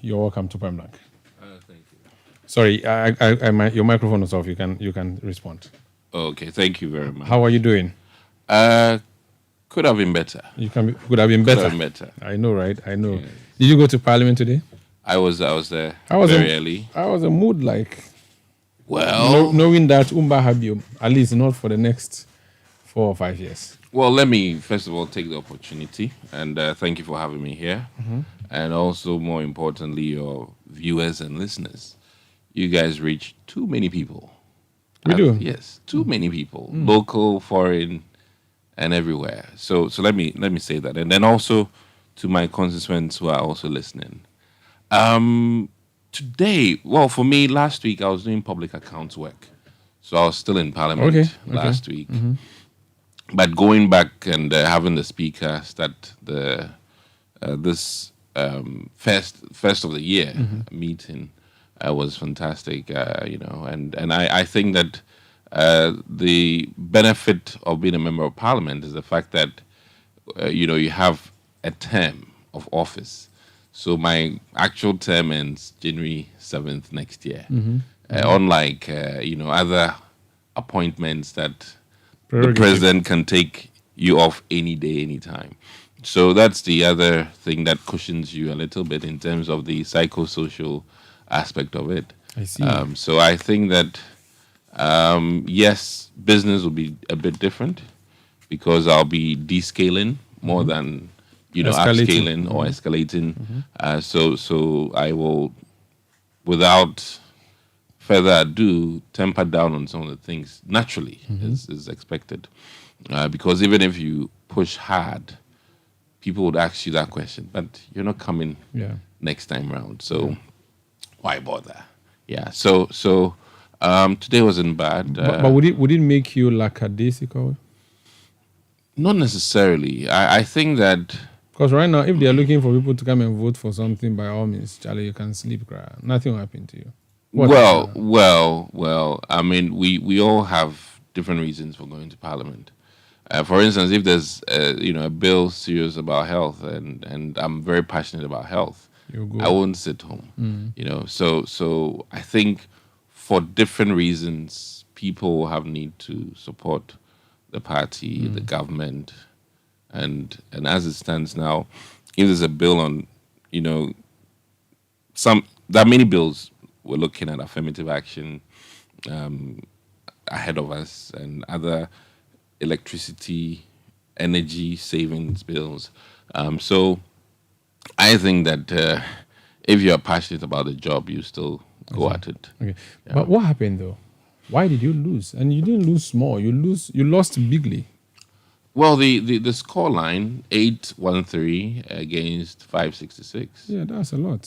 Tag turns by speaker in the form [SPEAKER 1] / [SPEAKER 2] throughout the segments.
[SPEAKER 1] You're welcome to Point Blank.
[SPEAKER 2] Thank you.
[SPEAKER 1] Sorry, your microphone is off. You can respond.
[SPEAKER 2] Okay, thank you very much.
[SPEAKER 1] How are you doing?
[SPEAKER 2] Could have been better.
[SPEAKER 1] Could have been better.
[SPEAKER 2] Could have been better.
[SPEAKER 1] I know, right? I know.
[SPEAKER 2] Yes.
[SPEAKER 1] Did you go to Parliament today?
[SPEAKER 2] I was there
[SPEAKER 1] very
[SPEAKER 2] early.
[SPEAKER 1] I was a mood like.
[SPEAKER 2] Well,
[SPEAKER 1] knowing that Umba Habib, at least not for the next 4 or 5 years.
[SPEAKER 2] Well, let me first of all take the opportunity and thank you for having me here. Mm-hmm. And also, more importantly, your viewers and listeners. You guys reach too many people.
[SPEAKER 1] We do?
[SPEAKER 2] Yes, too many people, local, foreign, and everywhere. So let me say that. And then also to my constituents who are also listening. Today, well, for me, last week I was doing public accounts work. So I was still in Parliament last week. Mm-hmm. But going back and having the speaker start this first of the year meeting was fantastic, and I think that the benefit of being a member of Parliament is the fact that you have a term of office. So my actual term ends January 7th next year. Mm-hmm. Unlike other appointments that the president can take you off any day, anytime. So that's the other thing that cushions you a little bit in terms of the psychosocial aspect of it.
[SPEAKER 1] I see.
[SPEAKER 2] So I think that yes, business will be a bit different because I'll be descaling more than upscaling or escalating. So I will, without further ado, temper down on some of the things naturally is expected. Because even if you push hard, people would ask you that question, but you're not coming next time around. So why bother? Yeah. So today wasn't bad.
[SPEAKER 1] But would it make you lackadaisical?
[SPEAKER 2] Not necessarily. I think that
[SPEAKER 1] because right now, if they are looking for people to come and vote for something, by all means, Charlie, you can sleep. Nothing will happen to you.
[SPEAKER 2] Well. I mean, we all have different reasons for going to Parliament. For instance, if there's a bill serious about health, and I'm very passionate about health, I won't sit home. So I think for different reasons, people have need to support the party, the government, and as it stands now, if there's a bill on, there are many bills we're looking at affirmative action ahead of us and other electricity, energy savings bills. So I think that if you're passionate about the job, you still go at it.
[SPEAKER 1] Okay. Yeah. But what happened though? Why did you lose? And you didn't lose small. You lost bigly.
[SPEAKER 2] Well, the score line 813 against 566.
[SPEAKER 1] Yeah, that's a lot.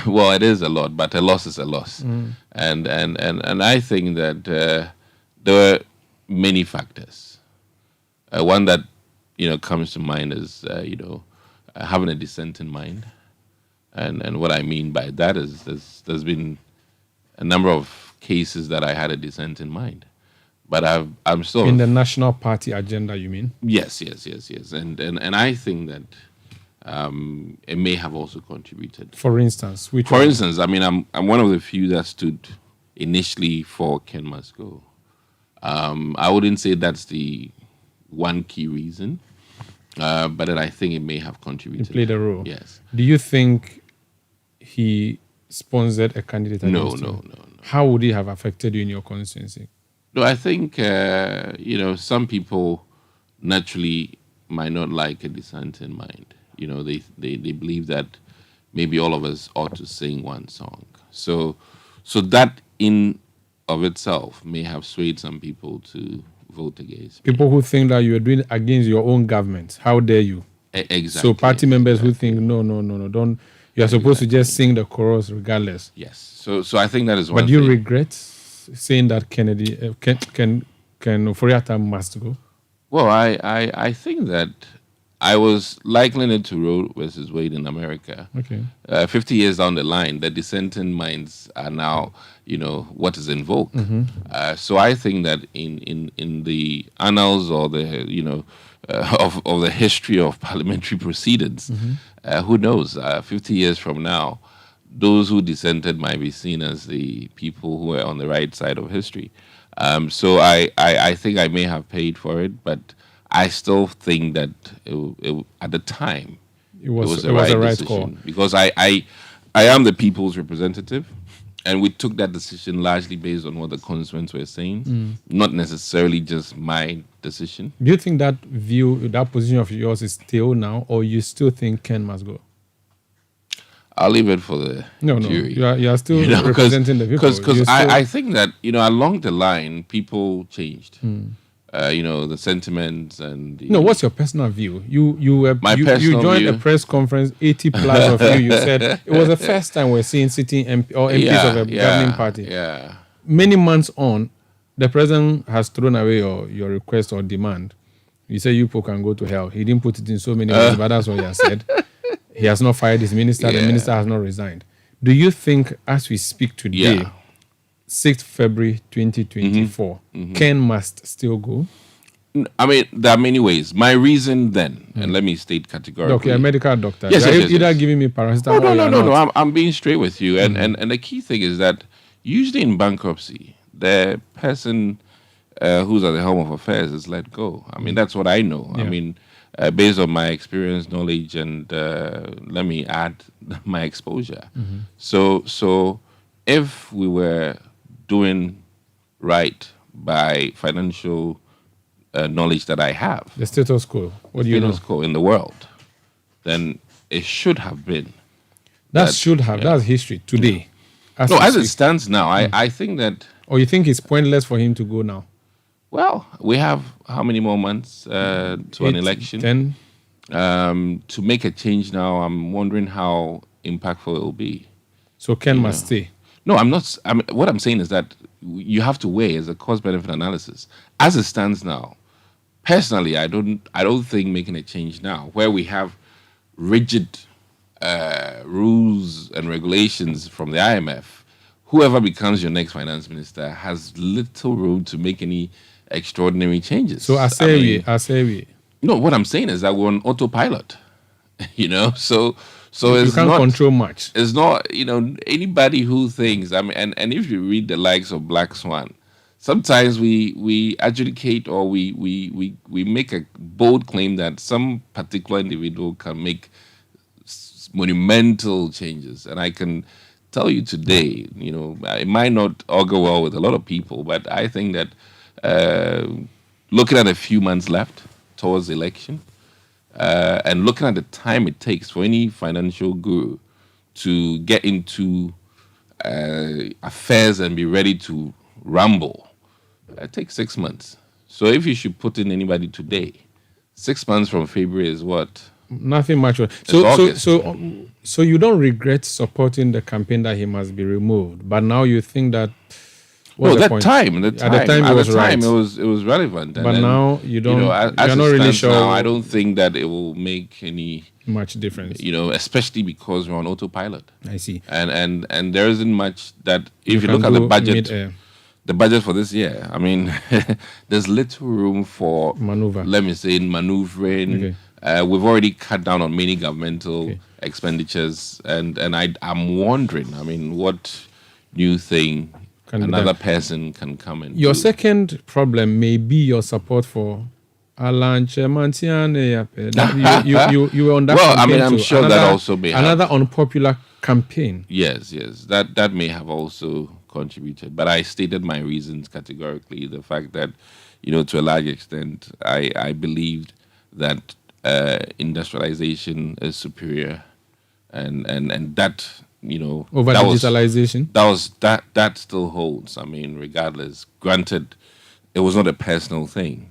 [SPEAKER 2] Well, it is a lot, but a loss is a loss. And I think that there were many factors. One that comes to mind is having a dissenting mind, and what I mean by that is there's been a number of cases that I had a dissenting mind. But I'm still
[SPEAKER 1] in the national party agenda. You mean?
[SPEAKER 2] Yes, and I think that it may have also contributed.
[SPEAKER 1] For instance,
[SPEAKER 2] I mean, I'm one of the few that stood initially for Ken must go. I wouldn't say that's the one key reason, but I think it may have contributed.
[SPEAKER 1] It played a role.
[SPEAKER 2] Yes.
[SPEAKER 1] Do you think he sponsored a candidate?
[SPEAKER 2] No.
[SPEAKER 1] How would he have affected you in your constituency?
[SPEAKER 2] No, I think, some people naturally might not like a dissenting mind. They believe that maybe all of us ought to sing one song. So that in of itself may have swayed some people to vote against me.
[SPEAKER 1] People who think that you are doing against your own government. How dare you?
[SPEAKER 2] Exactly.
[SPEAKER 1] So party members who think, no, don't. You are supposed to just sing the chorus regardless.
[SPEAKER 2] Yes. So I think that is one
[SPEAKER 1] thing. But do you regret saying that Ken Ofori-Atta must go?
[SPEAKER 2] Well, I think that I was likening it to Roe versus Wade in America.
[SPEAKER 1] Okay.
[SPEAKER 2] 50 years down the line, the dissenting minds are now, what is in vogue. So I think that in the annals or the, of the history of parliamentary proceedings, who knows, 50 years from now, those who dissented might be seen as the people who are on the right side of history. So I think I may have paid for it, but I still think that at the time
[SPEAKER 1] It was
[SPEAKER 2] the
[SPEAKER 1] it was
[SPEAKER 2] right
[SPEAKER 1] a right
[SPEAKER 2] decision
[SPEAKER 1] call.
[SPEAKER 2] because I am the people's representative, and we took that decision largely based on what the constituents were saying, not necessarily just my decision.
[SPEAKER 1] Do you think that view, that position of yours is still now, or you still think Ken must go?
[SPEAKER 2] I'll leave it for the
[SPEAKER 1] No,
[SPEAKER 2] jury.
[SPEAKER 1] you are still representing the people.
[SPEAKER 2] Because
[SPEAKER 1] You're still-
[SPEAKER 2] I think that along the line people changed. The sentiments and
[SPEAKER 1] No, what's your personal view? You joined
[SPEAKER 2] view?
[SPEAKER 1] a press conference, 80 plus of you. You said it was the first time we're seeing Citi MP or MPs of a governing party.
[SPEAKER 2] Yeah.
[SPEAKER 1] Many months on, the president has thrown away your request or demand. You say you people can go to hell. He didn't put it in so many words, but that's what he has said. He has not fired his minister. The minister has not resigned. Do you think, as we speak today, 6th February 2024, Ken must still go?
[SPEAKER 2] I mean, there are many ways. My reason then, and let me state categorically.
[SPEAKER 1] Okay, a medical doctor.
[SPEAKER 2] Yes,
[SPEAKER 1] You're
[SPEAKER 2] yes,
[SPEAKER 1] either
[SPEAKER 2] yes.
[SPEAKER 1] giving me paracetamol
[SPEAKER 2] No. I'm being straight with you. And the key thing is that usually in bankruptcy, the person who's at the helm of affairs is let go. I mean, that's what I know.
[SPEAKER 1] Yeah.
[SPEAKER 2] I mean, based on my experience, knowledge, and let me add my exposure. So if we were doing right by financial knowledge that I have,
[SPEAKER 1] The status quo. What do you know?
[SPEAKER 2] status quo in the world, then it should have been.
[SPEAKER 1] That should have. That's history today. As we
[SPEAKER 2] As it
[SPEAKER 1] speak.
[SPEAKER 2] stands now, I think that,
[SPEAKER 1] Or you think it's pointless for him to go now?
[SPEAKER 2] well, we have how many more months to an
[SPEAKER 1] 8,
[SPEAKER 2] election?
[SPEAKER 1] 10?
[SPEAKER 2] To make a change now, I'm wondering how impactful it will be.
[SPEAKER 1] So Ken must stay.
[SPEAKER 2] No, I'm not. What I'm saying is that you have to weigh as a cost-benefit analysis. As it stands now, personally, I don't think making a change now, where we have rigid rules and regulations from the IMF, whoever becomes your next finance minister has little room to make any extraordinary changes.
[SPEAKER 1] So Asewi.
[SPEAKER 2] No, what I'm saying is that we're on autopilot. So
[SPEAKER 1] You
[SPEAKER 2] it's
[SPEAKER 1] can't
[SPEAKER 2] not
[SPEAKER 1] control much.
[SPEAKER 2] It's not, anybody who thinks, and if you read the likes of Black Swan, sometimes we adjudicate or we make a bold claim that some particular individual can make monumental changes. And I can tell you today, it might not augur well with a lot of people, but I think that looking at a few months left towards the election, and looking at the time it takes for any financial guru to get into affairs and be ready to rumble, it takes 6 months. So if you should put in anybody today, 6 months from February is what?
[SPEAKER 1] Nothing much. So you don't regret supporting the campaign that he must be removed, but now you think that.
[SPEAKER 2] No,
[SPEAKER 1] At the
[SPEAKER 2] time
[SPEAKER 1] it was right.
[SPEAKER 2] it was relevant.
[SPEAKER 1] But now you don't.
[SPEAKER 2] As
[SPEAKER 1] you're not
[SPEAKER 2] it
[SPEAKER 1] really
[SPEAKER 2] stands
[SPEAKER 1] sure.
[SPEAKER 2] now, I don't think that it will make any
[SPEAKER 1] much difference.
[SPEAKER 2] Especially because we're on autopilot.
[SPEAKER 1] I see.
[SPEAKER 2] And there isn't much that if you
[SPEAKER 1] can
[SPEAKER 2] look at the
[SPEAKER 1] do
[SPEAKER 2] budget.
[SPEAKER 1] mid-air.
[SPEAKER 2] The budget for this year, there's little room for
[SPEAKER 1] Maneuver.
[SPEAKER 2] Let me say maneuvering.
[SPEAKER 1] Okay.
[SPEAKER 2] We've already cut down on many governmental expenditures, and I'm wondering, what new thing another person can come in.
[SPEAKER 1] Your second problem may be your support for Alan Chemantiane. You were on that campaign
[SPEAKER 2] I'm
[SPEAKER 1] too.
[SPEAKER 2] sure that also may have.
[SPEAKER 1] Another unpopular campaign.
[SPEAKER 2] Yes, that may have also contributed. But I stated my reasons categorically. The fact that, to a large extent, I believed that industrialization is superior, and that
[SPEAKER 1] Over
[SPEAKER 2] that
[SPEAKER 1] digitalization.
[SPEAKER 2] That still holds. Regardless. Granted, it was not a personal thing,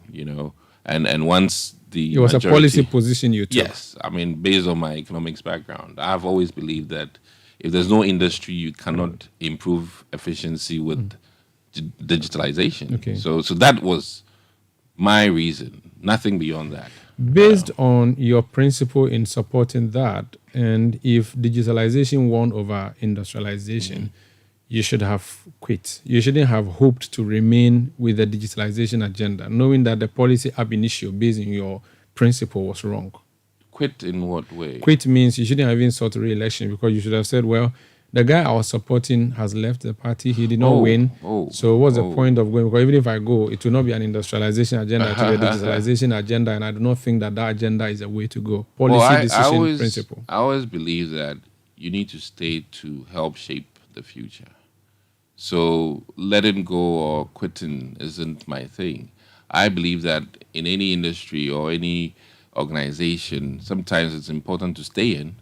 [SPEAKER 2] and once the
[SPEAKER 1] It was
[SPEAKER 2] majority,
[SPEAKER 1] a policy position you took.
[SPEAKER 2] Yes, based on my economics background, I've always believed that if there's no industry, you cannot improve efficiency with digitalization.
[SPEAKER 1] Okay.
[SPEAKER 2] So that was my reason, nothing beyond that.
[SPEAKER 1] Based on your principle in supporting that, and if digitalization won over industrialization, you should have quit. You shouldn't have hoped to remain with the digitalization agenda, knowing that the policy ab initio based on your principle was wrong.
[SPEAKER 2] Quit in what way?
[SPEAKER 1] Quit means you shouldn't have even sought re-election because you should have said, well, the guy I was supporting has left the party. He did not win. So what's the point of going? Because even if I go, it will not be an industrialization agenda, it will be a digitalization agenda, and I do not think that agenda is a way to go. Policy, decision, principle.
[SPEAKER 2] I always believe that you need to stay to help shape the future. So letting go or quitting isn't my thing. I believe that in any industry or any organization, sometimes it's important to stay in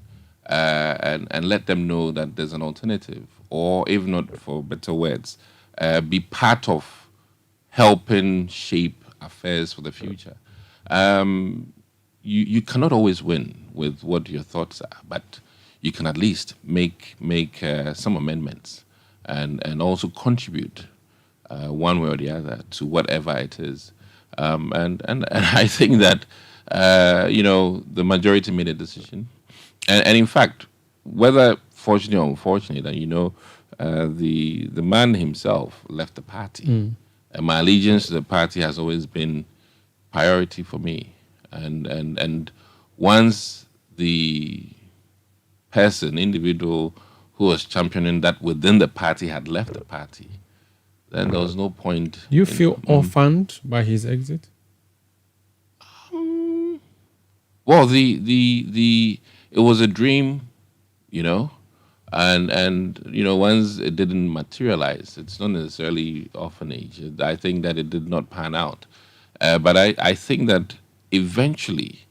[SPEAKER 2] and let them know that there's an alternative, or if not for better words, be part of helping shape affairs for the future. You cannot always win with what your thoughts are, but you can at least make some amendments and also contribute one way or the other to whatever it is. And I think that the majority made a decision, and in fact, whether fortunately or unfortunately, that the man himself left the party, and my allegiance to the party has always been priority for me, and once the individual who was championing that within the party had left the party, then there was no point.
[SPEAKER 1] You feel orphaned by his exit?
[SPEAKER 2] Well, it was a dream, and once it didn't materialize, it's not necessarily orphanage. I think that it did not pan out, but I think that eventually,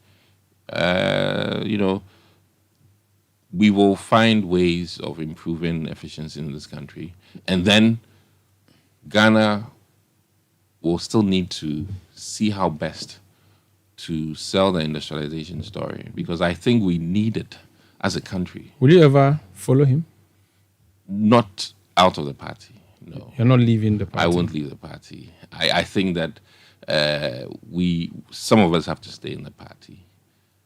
[SPEAKER 2] we will find ways of improving efficiency in this country. And then Ghana will still need to see how best to sell the industrialization story, because I think we need it as a country.
[SPEAKER 1] Will you ever follow him?
[SPEAKER 2] Not out of the party, no.
[SPEAKER 1] You're not leaving the party?
[SPEAKER 2] I won't leave the party. I think that some of us have to stay in the party.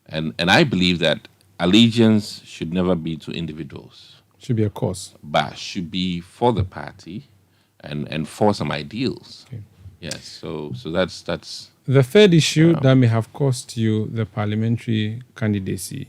[SPEAKER 2] And I believe that allegiance should never be to individuals.
[SPEAKER 1] Should be a cause.
[SPEAKER 2] But should be for the party and for some ideals.
[SPEAKER 1] Okay.
[SPEAKER 2] Yes, so that's
[SPEAKER 1] the third issue that may have cost you the parliamentary candidacy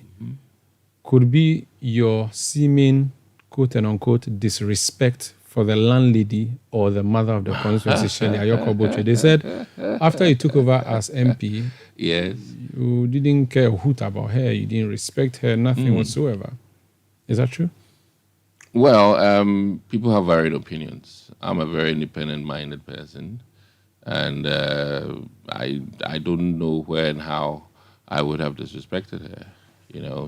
[SPEAKER 1] could be your seeming quote and unquote disrespect for the landlady or the mother of the constituency, Shirley Ayoko Botwe. They said after you took over as MP,
[SPEAKER 2] yes,
[SPEAKER 1] you didn't care a hoot about her, you didn't respect her, nothing whatsoever. Is that true?
[SPEAKER 2] Well, people have varied opinions. I'm a very independent-minded person, and I don't know where and how I would have disrespected her,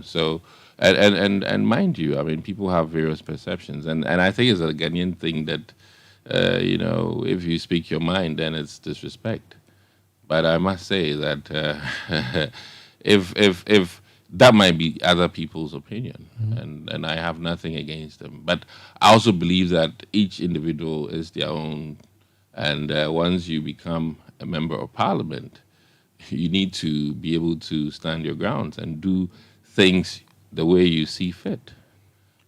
[SPEAKER 2] So, and mind you, I mean, people have various perceptions, and I think it's a Ghanaian thing that, if you speak your mind, then it's disrespect. But I must say that if that might be other people's opinion, and I have nothing against them. But I also believe that each individual is their own, and once you become a member of parliament, you need to be able to stand your grounds and do things the way you see fit.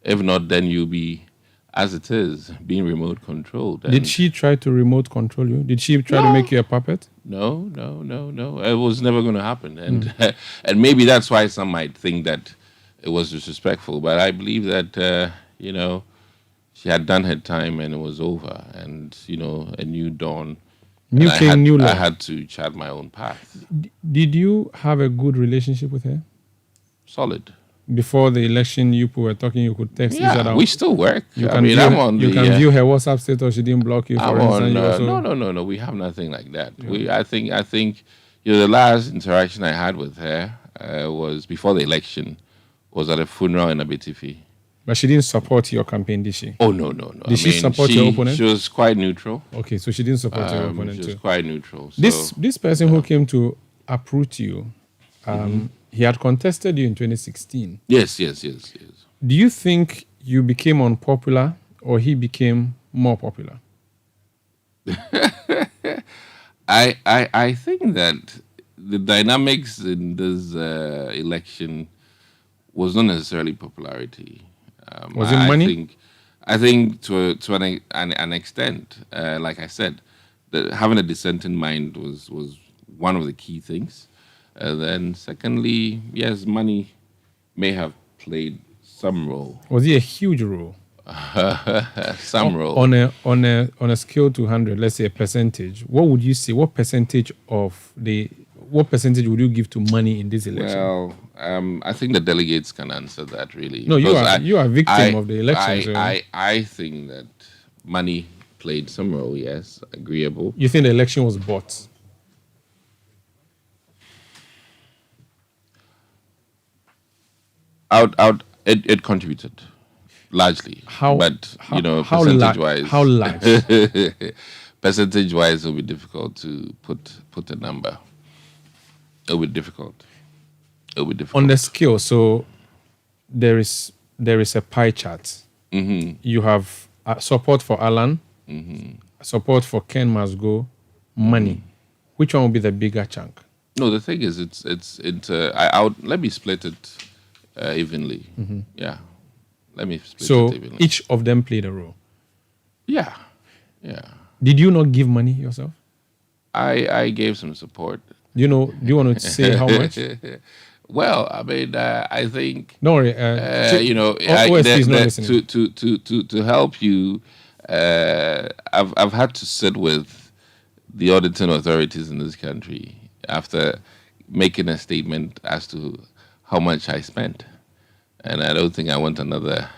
[SPEAKER 2] If not, then you'll be, as it is, being remote controlled.
[SPEAKER 1] Did she try to remote control you? Did she try to make you a puppet?
[SPEAKER 2] No. It was never going to happen. And and maybe that's why some might think that it was disrespectful. But I believe that, she had done her time and it was over. And, a new dawn.
[SPEAKER 1] New king, new law.
[SPEAKER 2] I had to chart my own path.
[SPEAKER 1] Did you have a good relationship with her?
[SPEAKER 2] Solid.
[SPEAKER 1] Before the election, you were talking, you could text each other.
[SPEAKER 2] We still work.
[SPEAKER 1] You can view her WhatsApp status. She didn't block you, for instance.
[SPEAKER 2] No. We have nothing like that. Yeah. I think the last interaction I had with her was before the election, was at a funeral in Abetifi.
[SPEAKER 1] But she didn't support your campaign, did she?
[SPEAKER 2] Oh, no.
[SPEAKER 1] Did she support your opponent?
[SPEAKER 2] She was quite neutral.
[SPEAKER 1] Okay, so she didn't support your opponent too.
[SPEAKER 2] She was quite neutral. So,
[SPEAKER 1] this person who came to uproot you, he had contested you in 2016.
[SPEAKER 2] Yes.
[SPEAKER 1] Do you think you became unpopular or he became more popular?
[SPEAKER 2] I think that the dynamics in this election was not necessarily popularity.
[SPEAKER 1] Was it money?
[SPEAKER 2] I think to an extent, like I said, having a dissenting mind was one of the key things. Then secondly, yes, money may have played some role.
[SPEAKER 1] Was it a huge role?
[SPEAKER 2] Some role.
[SPEAKER 1] On a scale to 100, let's say a percentage. What would you say? What percentage would you give to money in this election?
[SPEAKER 2] Well, I think the delegates can answer that really.
[SPEAKER 1] No, you are a victim of the election.
[SPEAKER 2] I think that money played some role. Yes, agreeable.
[SPEAKER 1] You think the election was bought?
[SPEAKER 2] It contributed largely.
[SPEAKER 1] How?
[SPEAKER 2] But
[SPEAKER 1] Percentage-wise, how large?
[SPEAKER 2] Percentage-wise, it'll be difficult to put a number. It'll be difficult.
[SPEAKER 1] On the scale, so there is a pie chart.
[SPEAKER 2] Mm-hmm.
[SPEAKER 1] You have support for Alan, support for Ken Must Go, money. Which one will be the bigger chunk?
[SPEAKER 2] No, the thing is, let me split it evenly. Yeah, let me split it evenly.
[SPEAKER 1] So each of them played a role.
[SPEAKER 2] Yeah.
[SPEAKER 1] Did you not give money yourself?
[SPEAKER 2] I gave some support.
[SPEAKER 1] Do you want to say how much?
[SPEAKER 2] Well, I mean, I think.
[SPEAKER 1] Don't worry. OSP is not listening.
[SPEAKER 2] To help you, I've had to sit with the auditing authorities in this country after making a statement as to how much I spent, and I don't think I want another.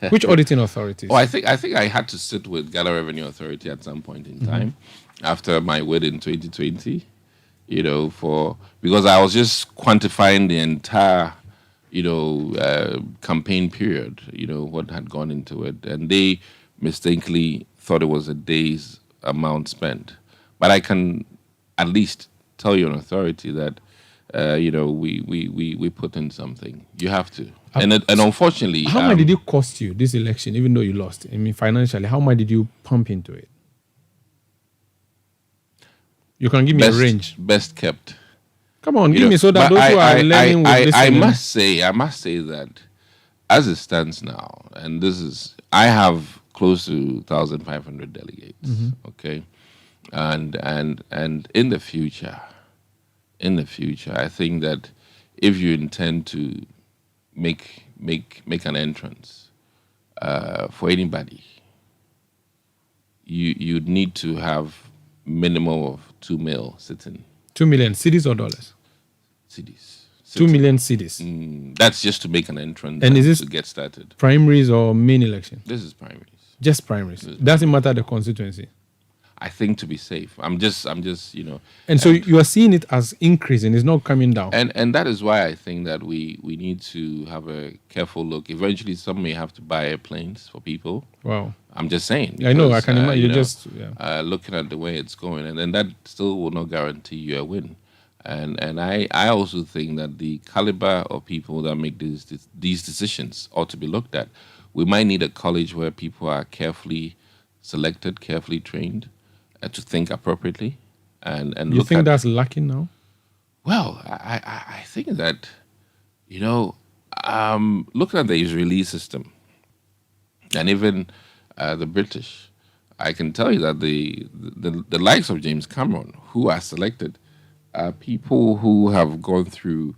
[SPEAKER 1] Which auditing authorities?
[SPEAKER 2] Oh, I think I had to sit with Ghana Revenue Authority at some point in time after my win in 2020. Because I was just quantifying the entire, campaign period. What had gone into it, and they mistakenly thought it was a day's amount spent. But I can at least tell you an authority that, we put in something. You have to. And unfortunately,
[SPEAKER 1] how much did it cost you this election, even though you lost? I mean, financially, how much did you pump into it? You can give me a range.
[SPEAKER 2] Best kept.
[SPEAKER 1] Come on, give me so that those who are learning will listen.
[SPEAKER 2] I must say that as it stands now, and I have close to 1,500 delegates. Okay, and in the future, I think that if you intend to make an entrance for anybody, you'd need to have minimum of 2 mil sitting.
[SPEAKER 1] 2 million cedis or dollars?
[SPEAKER 2] Cedis.
[SPEAKER 1] 2 million cedis.
[SPEAKER 2] That's just to make an entrance
[SPEAKER 1] and is this
[SPEAKER 2] to get started.
[SPEAKER 1] Primaries or main election?
[SPEAKER 2] This is primaries.
[SPEAKER 1] Just primaries. Doesn't matter the constituency.
[SPEAKER 2] I think to be safe. I'm just.
[SPEAKER 1] And so you are seeing it as increasing. It's not coming down.
[SPEAKER 2] And that is why I think that we need to have a careful look. Eventually, some may have to buy airplanes for people.
[SPEAKER 1] Wow.
[SPEAKER 2] I'm just saying.
[SPEAKER 1] Because, I know. I can imagine.
[SPEAKER 2] Looking at the way it's going, and then that still will not guarantee you a win. And I also think that the caliber of people that make these decisions ought to be looked at. We might need a college where people are carefully selected, carefully trained, to think appropriately, and
[SPEAKER 1] you
[SPEAKER 2] look.
[SPEAKER 1] You think that's lacking now?
[SPEAKER 2] Well, I think that looking at the Israeli system, and even the British, I can tell you that the likes of James Cameron, who are selected, are people who have gone through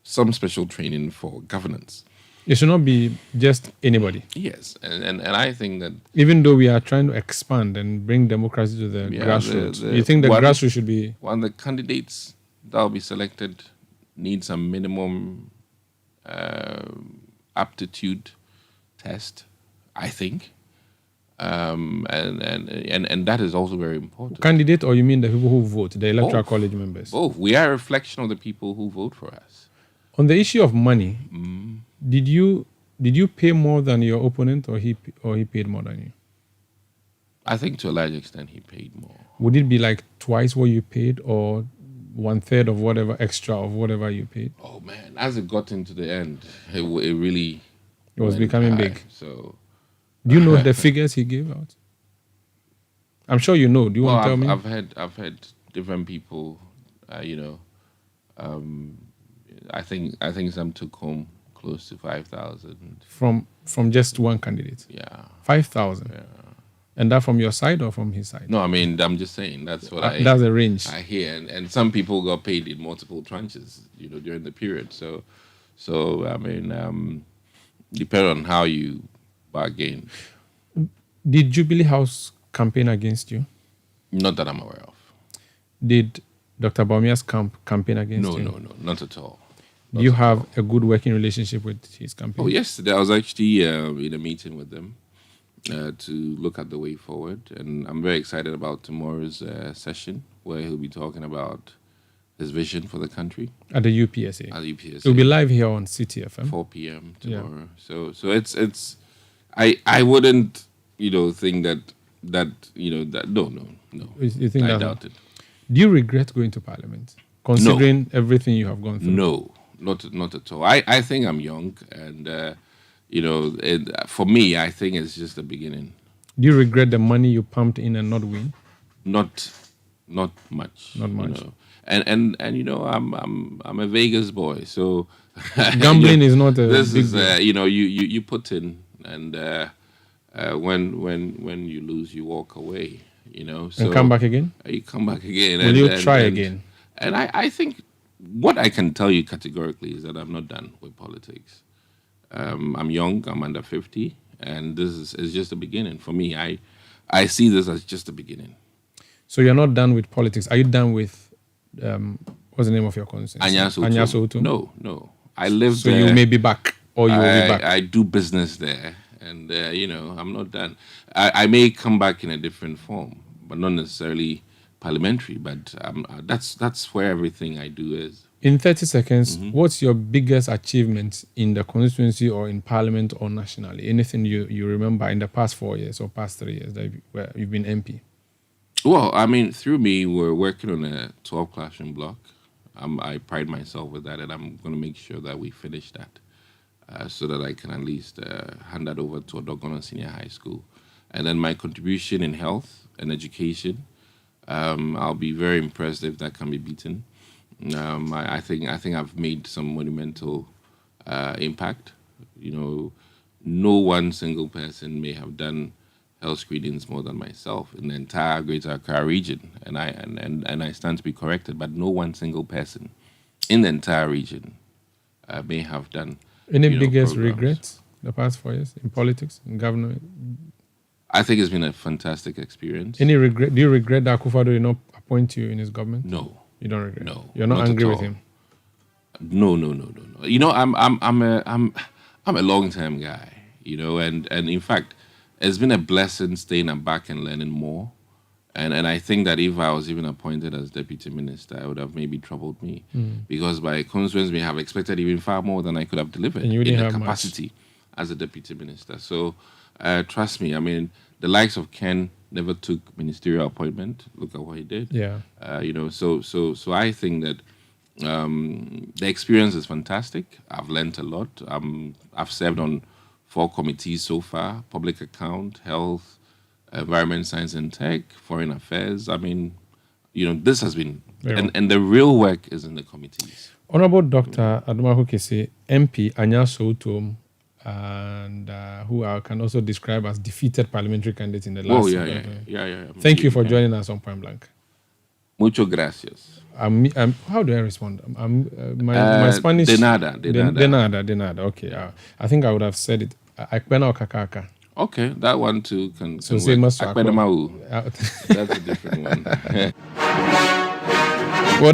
[SPEAKER 2] some special training for governance.
[SPEAKER 1] It should not be just anybody.
[SPEAKER 2] Yes, and I think that
[SPEAKER 1] even though we are trying to expand and bring democracy to the grassroots, you think the grassroots should be...
[SPEAKER 2] One of the candidates that will be selected needs a minimum aptitude test, I think. And that is also very important.
[SPEAKER 1] Candidate, or you mean the people who vote, the electoral college members?
[SPEAKER 2] Both. We are a reflection of the people who vote for us.
[SPEAKER 1] On the issue of money, did you pay more than your opponent, or he paid more than you?
[SPEAKER 2] I think to a large extent he paid more.
[SPEAKER 1] Would it be like twice what you paid, or 1/3 of whatever extra of whatever you paid?
[SPEAKER 2] Oh man, as it got into the end, it really
[SPEAKER 1] was becoming
[SPEAKER 2] high,
[SPEAKER 1] big.
[SPEAKER 2] So,
[SPEAKER 1] do you know the figures he gave out? I'm sure you know. Do you want to tell me?
[SPEAKER 2] I've heard different people. I think some took home close to 5,000
[SPEAKER 1] from just one candidate.
[SPEAKER 2] Yeah,
[SPEAKER 1] 5,000.
[SPEAKER 2] Yeah.
[SPEAKER 1] And that from your side or from his side?
[SPEAKER 2] No, I mean, I'm just saying that's what
[SPEAKER 1] that's the range
[SPEAKER 2] I hear, and some people got paid in multiple tranches, during the period. So I mean, Depend on how you bargain.
[SPEAKER 1] Did Jubilee House campaign against you?
[SPEAKER 2] Not that I'm aware of.
[SPEAKER 1] Did Dr. Bawumia's camp campaign against you?
[SPEAKER 2] No, not at all.
[SPEAKER 1] Do you have a good working relationship with his campaign?
[SPEAKER 2] Oh, yesterday I was actually in a meeting with them to look at the way forward. And I'm very excited about tomorrow's session where he'll be talking about his vision for the country.
[SPEAKER 1] At the UPSA?
[SPEAKER 2] At the UPSA.
[SPEAKER 1] It'll be live here on Citi FM.
[SPEAKER 2] 4 p.m. tomorrow. Yeah. So it's I wouldn't, think that no.
[SPEAKER 1] You think
[SPEAKER 2] I doubt it.
[SPEAKER 1] Do you regret going to Parliament? Considering everything you have gone through?
[SPEAKER 2] No, not at all. I think I'm young and for me, I think it's just the beginning.
[SPEAKER 1] Do you regret the money you pumped in and not win?
[SPEAKER 2] Not much.
[SPEAKER 1] Not much.
[SPEAKER 2] And I'm a Vegas boy, so
[SPEAKER 1] gambling is not a.
[SPEAKER 2] This
[SPEAKER 1] big
[SPEAKER 2] is
[SPEAKER 1] deal.
[SPEAKER 2] you put in, and when you lose, you walk away. So
[SPEAKER 1] and come back again.
[SPEAKER 2] You come back again.
[SPEAKER 1] Will you try again?
[SPEAKER 2] And I think what I can tell you categorically is that I'm not done with politics. I'm young. I'm under 50, and this is just the beginning for me. I see this as just the beginning.
[SPEAKER 1] So you're not done with politics. Are you done with what's the name of your constituency?
[SPEAKER 2] Anyaa
[SPEAKER 1] Sowutuom?
[SPEAKER 2] No. I live
[SPEAKER 1] so
[SPEAKER 2] there.
[SPEAKER 1] So you may be back, or you will be back.
[SPEAKER 2] I do business there, and I'm not done. I may come back in a different form, but not necessarily parliamentary. But that's where everything I do is.
[SPEAKER 1] In 30 seconds, what's your biggest achievement in the constituency or in parliament or nationally? Anything you remember in the past 4 years or past 3 years that you've been MP?
[SPEAKER 2] Well, I mean, through me, we're working on a 12 classroom block. I pride myself with that, and I'm going to make sure that we finish that so that I can at least hand that over to Odogono Senior High School. And then my contribution in health and education, I'll be very impressed if that can be beaten. I think I've made some monumental impact. No one single person may have done health screenings more than myself in the entire Greater Accra region, and I stand to be corrected, but no one single person in the entire region may have done.
[SPEAKER 1] Any biggest regrets the past 4 years in politics, in government?
[SPEAKER 2] I think it's been a fantastic experience.
[SPEAKER 1] Any regret? Do you regret that Akufo-Addo did not appoint you in his government?
[SPEAKER 2] No.
[SPEAKER 1] You don't regret?
[SPEAKER 2] No.
[SPEAKER 1] You're not angry with him?
[SPEAKER 2] No. I'm a long-term guy, and in fact, it's been a blessing staying back and learning more. And I think that if I was even appointed as deputy minister, it would have maybe troubled me because my constituents may have expected even far more than I could have delivered in the capacity as a deputy minister. So trust me, I mean, the likes of Ken never took ministerial appointment. Look at what he did.
[SPEAKER 1] Yeah.
[SPEAKER 2] So I think that the experience is fantastic. I've learned a lot. I've served on 4 committees so far: public account, health, environment, science and tech, foreign affairs. I mean, this has been, and the real work is in the committees.
[SPEAKER 1] Honorable Dr. Adumahu Kese, MP, Anyaa Sowutuom, and who I can also describe as defeated parliamentary candidate in the last.
[SPEAKER 2] Yeah.
[SPEAKER 1] Thank you for joining us on Point Blank.
[SPEAKER 2] Mucho gracias.
[SPEAKER 1] How do I respond? My Spanish.
[SPEAKER 2] De nada.
[SPEAKER 1] Okay. I think I would have said it. Akpena okakaka.
[SPEAKER 2] Okay, that one too can
[SPEAKER 1] say
[SPEAKER 2] work. Akpena mau. That's a different one.